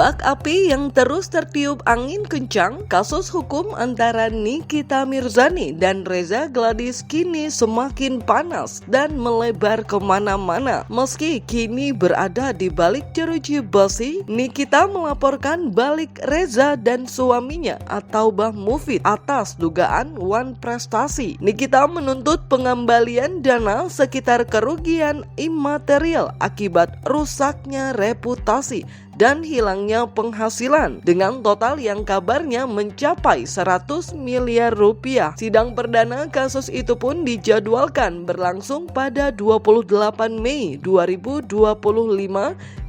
Gejolak api yang terus tertiup angin kencang, kasus hukum antara Nikita Mirzani dan Reza Gladys kini semakin panas dan melebar kemana-mana. Meski kini berada di balik jeruji besi, Nikita melaporkan balik Reza dan suaminya atau Bah Mufid atas dugaan wan prestasi. Nikita menuntut pengembalian dana sekitar kerugian imaterial akibat rusaknya reputasi dan hilangnya penghasilan dengan total yang kabarnya mencapai 100 miliar rupiah. Sidang perdana kasus itu pun dijadwalkan berlangsung pada 28 Mei 2025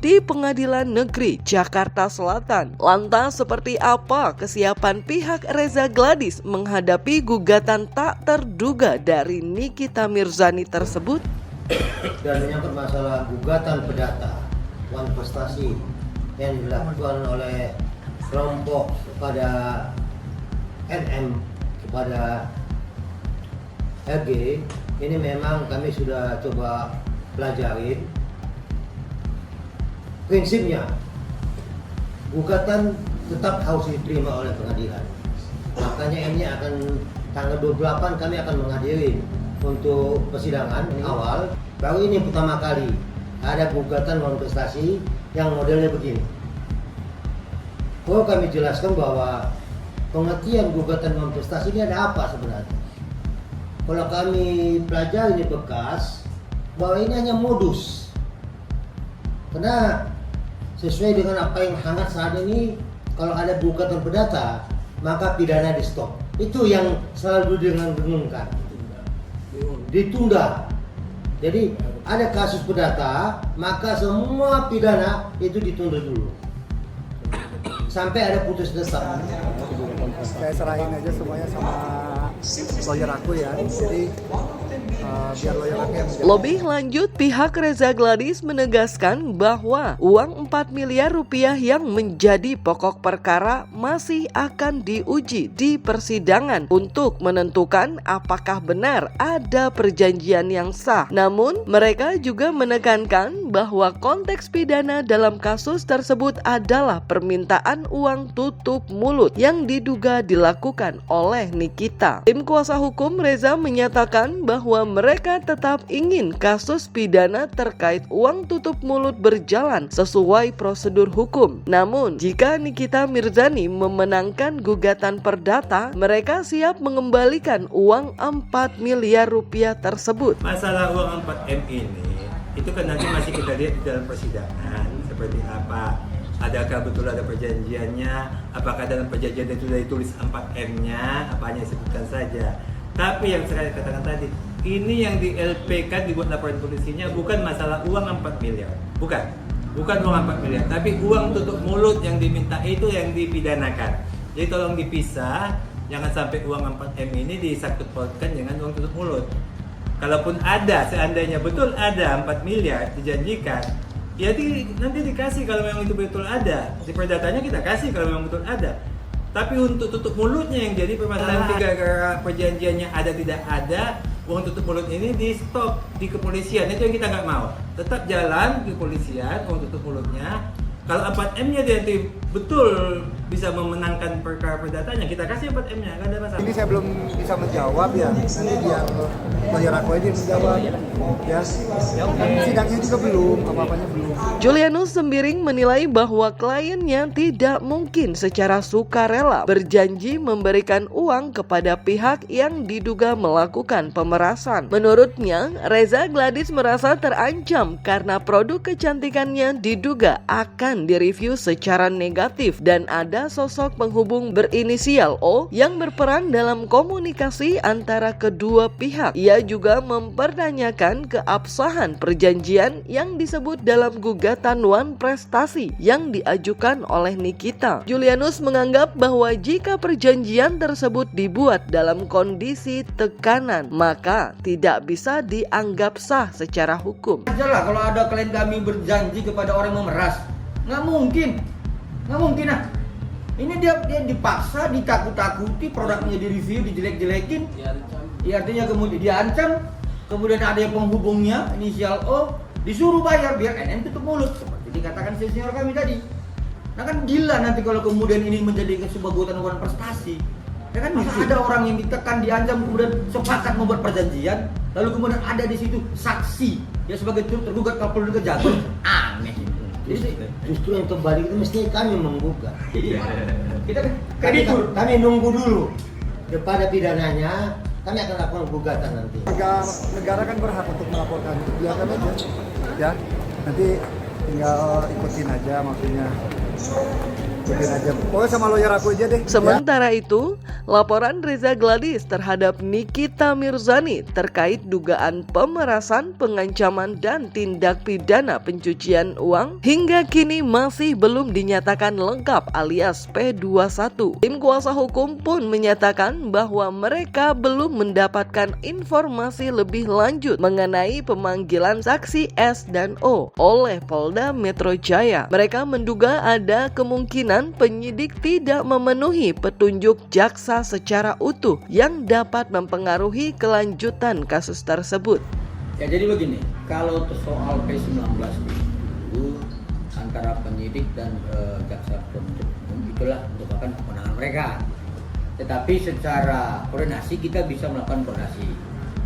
di Pengadilan Negeri Jakarta Selatan. Lantas seperti apa kesiapan pihak Reza Gladys menghadapi gugatan tak terduga dari Nikita Mirzani tersebut? Dan menyangkut masalah gugatan perdata wan prestasi yang dilakukan oleh kelompok kepada NM kepada LG, ini memang kami sudah coba pelajarin. Prinsipnya gugatan tetap harus diterima oleh pengadilan. Makanya ini akan tanggal 28 kami akan menghadiri untuk persidangan awal. Baru ini pertama kali ada gugatan wan prestasi yang modelnya begini. Perlu kami jelaskan bahwa pengertian gugatan wan prestasi ini ada apa sebenarnya. Kalau kami pelajari di bekas, bahwa ini hanya modus. Karena sesuai dengan apa yang hangat saat ini, kalau ada gugatan perdata, maka pidana di stop. Itu yang selalu didengungkan. Ditunda. Jadi ada kasus perdata, maka semua pidana itu ditunda dulu sampai ada putus desam. Saya serahin aja semuanya sama lawyer aku ya. Jadi biar lawyer aku yang menjawab. Lebih lanjut, pihak Reza Gladys menegaskan bahwa uang 4 miliar rupiah yang menjadi pokok perkara masih akan diuji di persidangan untuk menentukan apakah benar ada perjanjian yang sah. Namun, mereka juga menekankan bahwa konteks pidana dalam kasus tersebut adalah permintaan uang tutup mulut yang diduga dilakukan oleh Nikita. Tim kuasa hukum Reza menyatakan bahwa mereka tetap ingin kasus pidana terkait uang tutup mulut berjalan sesuai prosedur hukum. Namun, jika Nikita Mirzani memenangkan gugatan perdata, mereka siap mengembalikan uang 4 miliar rupiah tersebut. Masalah uang 4M ini, itu kan nanti masih kita lihat di dalam persidangan seperti apa. Adakah betul ada perjanjiannya? Apakah dalam perjanjian itu sudah ditulis 4M-nya? Apa hanya disebutkan saja? Tapi yang saya katakan tadi, ini yang di LP kan dibuat laporan polisinya bukan masalah uang 4 miliar. Bukan uang 4 miliar, tapi uang tutup mulut yang diminta itu yang dipidanakan. Jadi tolong dipisah, jangan sampai uang 4M ini disangkut pautkan dengan uang tutup mulut. Kalaupun ada, seandainya betul ada 4 miliar dijanjikan, ya nanti dikasih kalau memang itu betul ada. Di perdatanya kita kasih kalau memang betul ada. Tapi untuk tutup mulutnya yang jadi permasalahan, gara-gara perjanjiannya ada tidak ada, uang tutup mulut ini di stop di kepolisian. Itu yang kita nggak mau. Tetap jalan di kepolisian uang tutup mulutnya. Kalau 4M-nya dia nanti betul bisa memenangkan perkara perdatanya, kita kasih 4M-nya, nggak ada masalah. Ini saya belum bisa menjawab ya. Nanti biar lawyer aku aja yang menjawab. Ya. Sidangnya juga belum, apa-apanya belum. Julianus Sembiring menilai bahwa kliennya tidak mungkin secara sukarela berjanji memberikan uang kepada pihak yang diduga melakukan pemerasan. Menurutnya, Reza Gladys merasa terancam karena produk kecantikannya diduga akan direview secara negatif dan ada sosok penghubung berinisial O yang berperan dalam komunikasi antara kedua pihak. Ia juga mempertanyakan keabsahan perjanjian yang disebut dalam gugatan wan prestasi yang diajukan oleh Nikita. Julianus menganggap bahwa jika perjanjian tersebut dibuat dalam kondisi tekanan, maka tidak bisa dianggap sah secara hukum. Ajalah kalau ada klien kami berjanji kepada orang yang memeras, nggak mungkin ah. Ini dia dipaksa, ditakut-takuti, produknya direview, dijelek-jelekin. Ya, artinya kemudian diancam, kemudian ada yang penghubungnya inisial O, disuruh bayar biar NM tutup mulut seperti dikatakan senior kami tadi. Nah kan gila nanti kalau kemudian ini menjadi sebuah bukan prestasi. Ya kan masa ada orang yang ditekan, diancam, kemudian sepakat membuat perjanjian, lalu kemudian ada di situ saksi ya sebagai tergugat Kapolri Kejagung. Aneh itu. Justru yang terbalik itu mestinya kami menggugat. Iya. Kita kreditur. Kami nunggu dulu kepada pidananya, kami akan lakukan gugatan nanti. Negara kan berhak untuk melaporkan, biarkan aja. Ya, nanti tinggal ikutin aja maksudnya. Ikutin aja. Pokoknya sama lawyer aku aja deh. Sementara itu, laporan Reza Gladys terhadap Nikita Mirzani terkait dugaan pemerasan, pengancaman, dan tindak pidana pencucian uang hingga kini masih belum dinyatakan lengkap alias P21. Tim kuasa hukum pun menyatakan bahwa mereka belum mendapatkan informasi lebih lanjut mengenai pemanggilan saksi S dan O oleh Polda Metro Jaya. Mereka menduga ada kemungkinan penyidik tidak memenuhi petunjuk jaksa secara utuh yang dapat mempengaruhi kelanjutan kasus tersebut. Ya jadi begini, kalau soal P19 itu antara penyidik dan jaksa penuntut umum itulah merupakan kewenangan mereka. Tetapi secara koordinasi kita bisa melakukan koordinasi.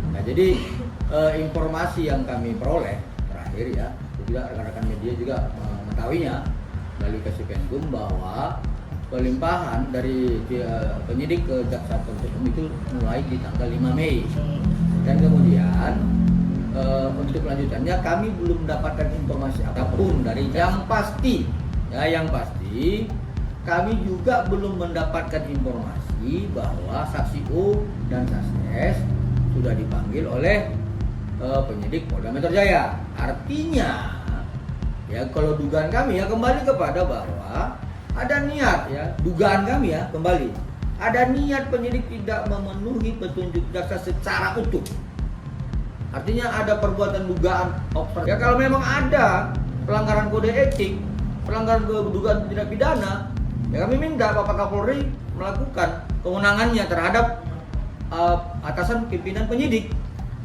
Nah jadi informasi yang kami peroleh terakhir ya, juga rekan-rekan media juga mengetahuinya melalui Kasipenkum bahwa pelimpahan dari penyidik ke jaksa penuntut umum itu mulai di tanggal 5 Mei. Dan kemudian untuk kelanjutannya kami belum mendapatkan informasi apapun dari yang pasti. Ya, yang pasti kami juga belum mendapatkan informasi bahwa saksi O dan saksi S sudah dipanggil oleh penyidik Polda Metro Jaya. Artinya ya kalau dugaan kami ya kembali kepada bahwa ada niat ya, dugaan kami ya kembali ada niat penyidik tidak memenuhi petunjuk jaksa secara utuh. Artinya ada perbuatan dugaan obstruksi. Ya kalau memang ada pelanggaran kode etik, pelanggaran dugaan tindak pidana, ya kami minta Bapak Kapolri melakukan kewenangannya terhadap atasan pimpinan penyidik.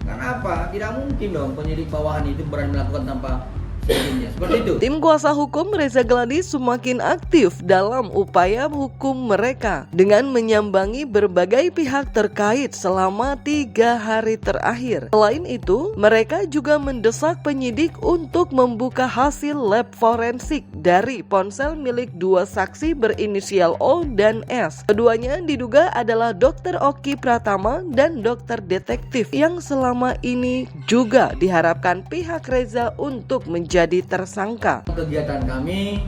Karena apa? Tidak mungkin dong penyidik bawahan itu berani melakukan tanpa seperti itu. Tim kuasa hukum Reza Gladys semakin aktif dalam upaya hukum mereka dengan menyambangi berbagai pihak terkait selama 3 hari terakhir. Selain itu, mereka juga mendesak penyidik untuk membuka hasil lab forensik dari ponsel milik 2 saksi berinisial O dan S. Keduanya diduga adalah Dr. Oki Pratama dan Dr. Detektif yang selama ini juga diharapkan pihak Reza untuk menjadi tersangka. Kegiatan kami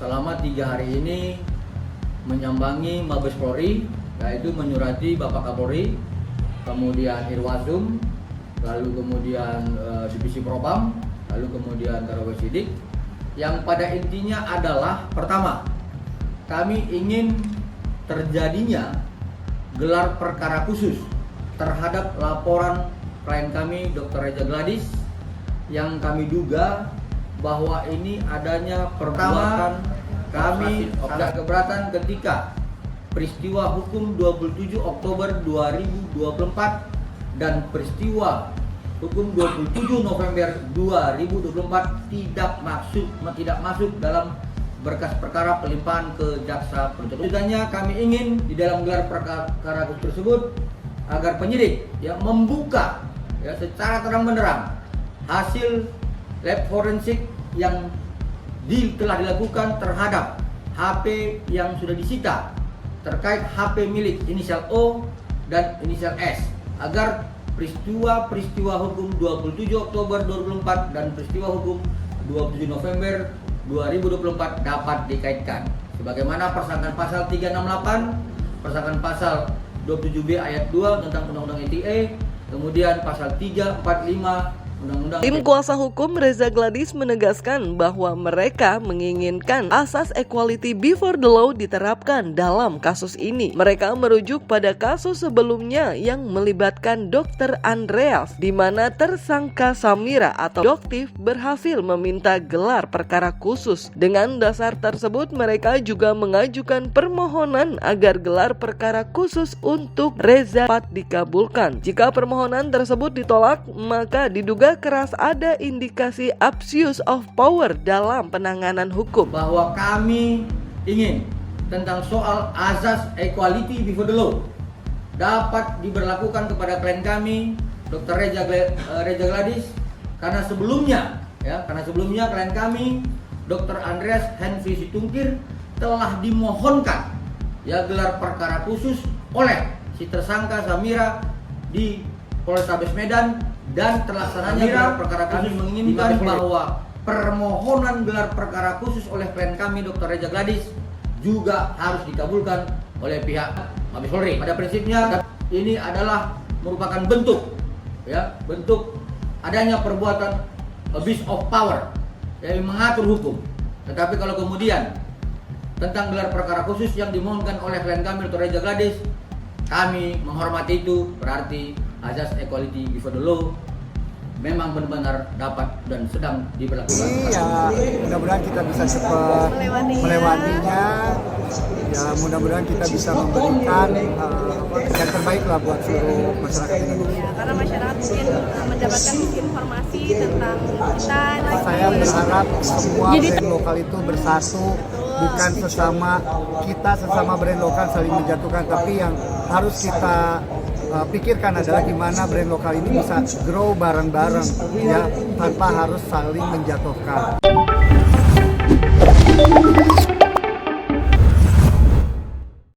selama 3 hari ini menyambangi Mabes Polri, yaitu menyurati Bapak Kapolri, kemudian Irwasum, lalu kemudian Divisi Propam, lalu kemudian Karawasidik, yang pada intinya adalah pertama, kami ingin terjadinya gelar perkara khusus terhadap laporan klien kami Dr. Reza Gladys yang kami duga bahwa ini adanya perbuatan kami sangat keberatan ketika peristiwa hukum 27 Oktober 2024 dan peristiwa hukum 27 November 2024 tidak masuk dalam berkas perkara pelimpahan ke jaksa penuntut umum. Selanjutnya kami ingin di dalam gelar perkara tersebut agar penyidik yang membuka ya secara terang-benderang hasil lab forensik yang telah dilakukan terhadap HP yang sudah disita terkait HP milik inisial O dan inisial S agar peristiwa hukum 27 Oktober 2024 dan peristiwa hukum 27 November 2024 dapat dikaitkan sebagaimana persangkaan pasal 368, persangkaan pasal 27B ayat 2 tentang Undang-Undang ITE, kemudian pasal 345 Undang-Undang. Tim kuasa hukum Reza Gladys menegaskan bahwa mereka menginginkan asas equality before the law diterapkan dalam kasus ini. Mereka merujuk pada kasus sebelumnya yang melibatkan Dr. Andreas, di mana tersangka Samira atau Doktif berhasil meminta gelar perkara khusus. Dengan dasar tersebut, mereka juga mengajukan permohonan agar gelar perkara khusus untuk Reza dapat dikabulkan. Jika permohonan tersebut ditolak, maka diduga diduga keras ada indikasi abuse of power dalam penanganan hukum. Bahwa kami ingin tentang soal azas equality before the law dapat diberlakukan kepada klien kami Dr. Reza Gladys karena sebelumnya klien kami Dr. Andreas Henry Situngkir telah dimohonkan gelar perkara khusus oleh si tersangka Samira di Polrestabes Medan, dan terlaksananya gelar perkara khusus menginginkan bahwa permohonan gelar perkara khusus oleh klien kami Dr. Reza Gladys juga harus dikabulkan oleh pihak Mabes Polri. Pada prinsipnya ini adalah merupakan bentuk adanya perbuatan abuse of power yang mengatur hukum. Tetapi kalau kemudian tentang gelar perkara khusus yang dimohonkan oleh klien kami Dr. Reza Gladys, kami menghormati itu, berarti azas equality before the law memang benar-benar dapat dan sedang diberlakukan. Iya, mudah-mudahan kita bisa cepat melewatinya. Ya, mudah-mudahan kita bisa memberikan yang terbaik lah buat seluruh masyarakat Indonesia. Ya, karena masyarakat mungkin mendapatkan informasi tentang kita. Saya berharap semua brand lokal itu bersatu, bukan sesama brand lokal saling menjatuhkan, tapi yang harus kita pikirkan adalah gimana brand lokal ini bisa grow bareng-bareng tanpa harus saling menjatuhkan.